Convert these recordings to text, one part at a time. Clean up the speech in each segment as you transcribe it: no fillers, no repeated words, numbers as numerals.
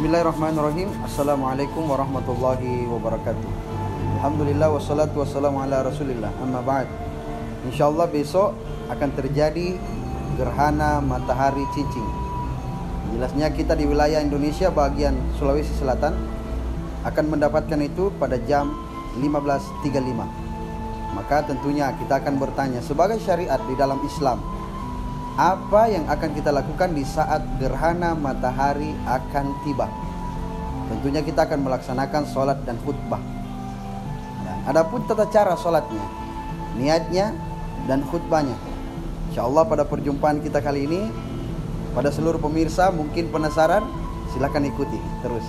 Bismillahirrahmanirrahim. Assalamualaikum warahmatullahi wabarakatuh. Alhamdulillah wassalatu wassalamu ala rasulillah. Amma ba'd. InsyaAllah besok akan terjadi gerhana matahari cincin. Jelasnya kita di wilayah Indonesia bagian Sulawesi Selatan akan mendapatkan itu pada jam 15.35. Maka tentunya kita akan bertanya sebagai syariat di dalam Islam, apa yang akan kita lakukan di saat gerhana matahari akan tiba? Tentunya kita akan melaksanakan sholat dan khutbah. Nah, adapun tata cara sholatnya, niatnya, dan khutbahnya, InsyaAllah pada perjumpaan kita kali ini, pada seluruh pemirsa mungkin penasaran, silahkan ikuti terus.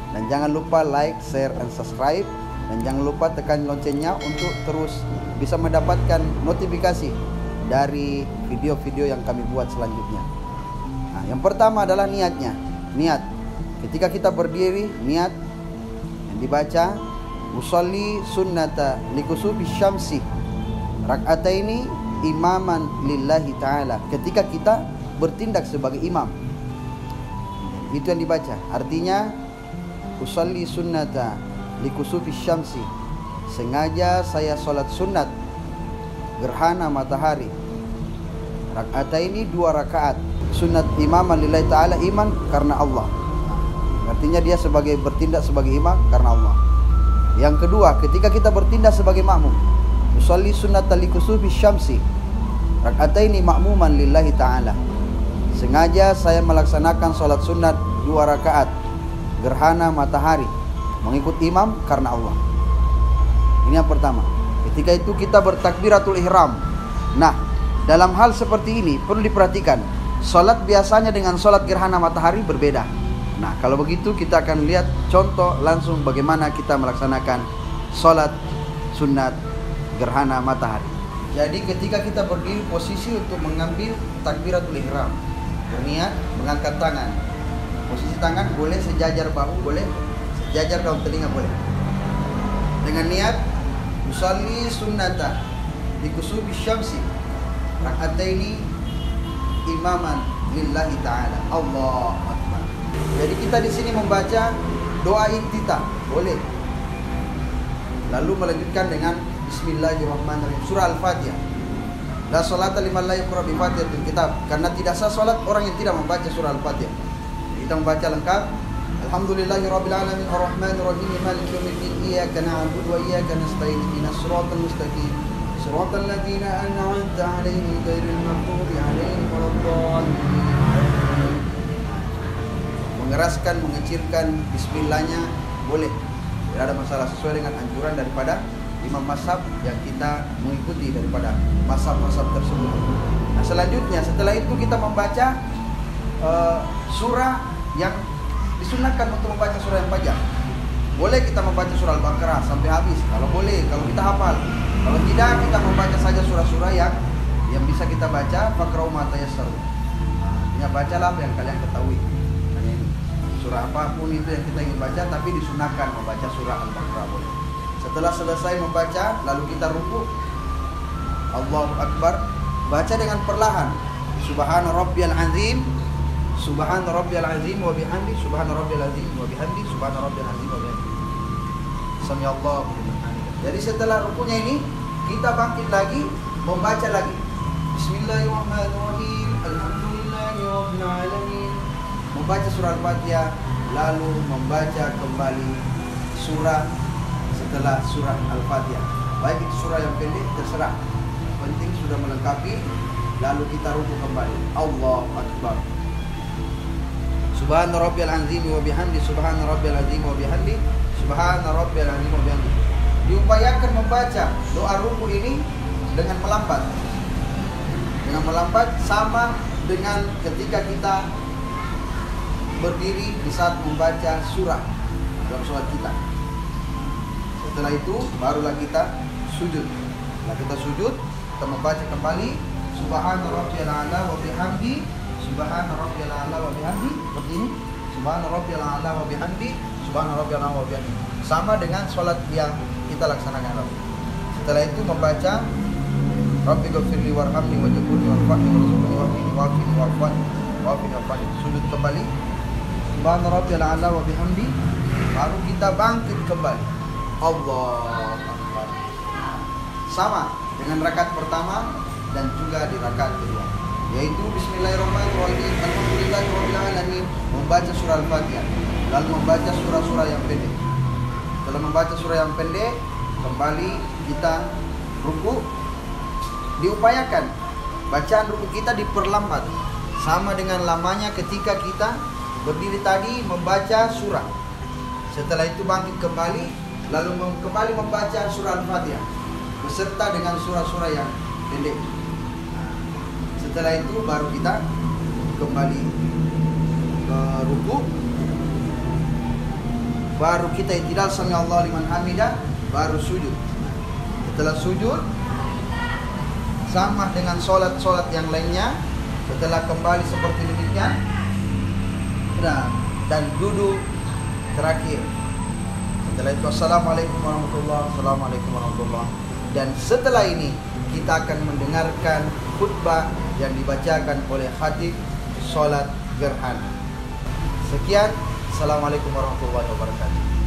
Dan jangan lupa like, share, dan subscribe. Dan jangan lupa tekan loncengnya untuk terus bisa mendapatkan notifikasi dari video-video yang kami buat selanjutnya. Nah, yang pertama adalah niatnya. Niat. Ketika kita berdiri, niat yang dibaca, usolli sunnata likusubi syamsi rak'ataini imaman lillahi ta'ala. Ketika kita bertindak sebagai imam, itu yang dibaca. Artinya, usolli sunnata likusubi syamsi, sengaja saya sholat sunat gerhana matahari rak'ataini, 2 rakaat sunat imaman lillahi ta'ala, iman karena Allah. Artinya dia sebagai bertindak sebagai imam karena Allah. Yang kedua, ketika kita bertindak sebagai makmum, usolli sunnata likusubi syamsi rak'ataini makmuman lillahi ta'ala, sengaja saya melaksanakan sholat sunat 2 rakaat gerhana matahari mengikut imam karena Allah. Ini yang pertama. Ketika itu kita bertakbiratul ihram. Nah, dalam hal seperti ini perlu diperhatikan, sholat biasanya dengan sholat gerhana matahari berbeda. Nah, kalau begitu kita akan lihat contoh langsung bagaimana kita melaksanakan sholat sunat gerhana matahari. Jadi ketika kita berdiri posisi untuk mengambil takbiratul ihram, berniat mengangkat tangan. Posisi tangan boleh sejajar bahu, boleh sejajar daun telinga, boleh. Dengan niat usolli sunnata likusubi syamsi rak'ataini imaman lillahi ta'ala. Allah Akbar. Jadi kita di sini membaca doa iftitah, boleh. Lalu melanjutkan dengan Bismillahirrahmanirrahim, surah Al-Fatihah. La sholata liman la yaqra bi Fatihatil kitab. Karena tidak sah salat orang yang tidak membaca surah Al-Fatihah. Kita membaca lengkap. Alhamdulillahirabbil alamin arrahmanir rahim maliki yaumiddin iyyaka na'budu wa iyyaka nasta'in ihdinas siratal mustaqim siratal ladzina an'amta 'alaihim ghairil maghdubi 'alaihim waladdallin. Mengeraskan, mengecilkan bismillahnya boleh, tidak ada masalah, sesuai dengan anjuran daripada imam mazhab yang kita mengikuti daripada mazhab-mazhab tersebut. Nah, selanjutnya setelah itu kita membaca surah yang disunahkan untuk membaca surah yang panjang. Boleh kita membaca surah Al-Baqarah sampai habis, kalau boleh, kalau kita hafal. Kalau tidak, kita membaca saja surah-surah yang bisa kita baca. Faqra'u ma tayassar. Artinya bacalah apa yang kalian ketahui. Hanya ini. Surah apapun itu yang kita ingin baca, tapi disunahkan membaca surah Al-Baqarah boleh. Setelah selesai membaca, lalu kita rukuk. Allahu Akbar. Baca dengan perlahan. Subhana rabbiyal azim. Subhana rabbiyal azim wa bihamdi, subhana rabbiyal azim wa bihamdi, subhana rabbiyal azim wa bihamdi. Samiallahu liman hamidah. Jadi setelah rukunya ini kita bangkit lagi, membaca lagi. Bismillahirrahmanirrahim. Alhamdulillahirabbil alamin. Membaca surah Al-Fatihah, lalu membaca kembali surah setelah surah Al-Fatihah. Baik itu surah yang pendek terserah. Penting sudah melengkapi, lalu kita rukuk kembali. Allahu Akbar. Subhana rabbiyal azim wa bihamdi, subhana rabbiyal azim wa bihamdi, subhana rabbiyal azim wa bihamdi. Diupayakan membaca doa ruku ini dengan melambat. Dengan melambat sama dengan ketika kita berdiri di saat membaca surah dalam sholat kita. Setelah itu barulah kita sujud. Setelah kita sujud, kita membaca kembali subhana rabbiyal a'la wa bihamdi, subhana rabbiyal a'la wa bihamdi, seperti ini. Subhana rabbiyal a'la wa bihamdi, subhana rabbiyal a'la wa bihamdi. Sama dengan sholat yang kita laksanakan lalu. Setelah itu membaca Rabbi ghfirli warhamni wajburni warfa'ni warzuqni wa'afini wa'afini wa'afani wa'afini wa'afani. Sujud kembali. subhana rabbiyal a'la wa bihamdi, baru kita bangkit kembali. Allah Akbar. Sama dengan rakaat pertama dan juga di rakaat kedua, yaitu bismillahirrahmanirrahim, alhamdulillahirabbil alamin, membaca surah Al-Fatihah, lalu membaca surah-surah yang pendek. Setelah membaca surah yang pendek, kembali kita ruku. Diupayakan bacaan ruku kita diperlambat, sama dengan lamanya ketika kita berdiri tadi membaca surah. Setelah itu bangkit kembali, lalu kembali membaca surah Al-Fatihah beserta dengan surah-surah yang pendek. Setelah itu baru kita kembali ke ruku, baru kita i'tidal sami Allahu liman hamidah, baru sujud. Setelah sujud sama dengan solat-solat yang lainnya, setelah kembali seperti demikian dan duduk terakhir. Setelah itu assalamualaikum warahmatullahi. Dan setelah ini kita akan mendengarkan khutbah yang dibacakan oleh khatib solat gerhana. Sekian, assalamualaikum warahmatullahi wabarakatuh.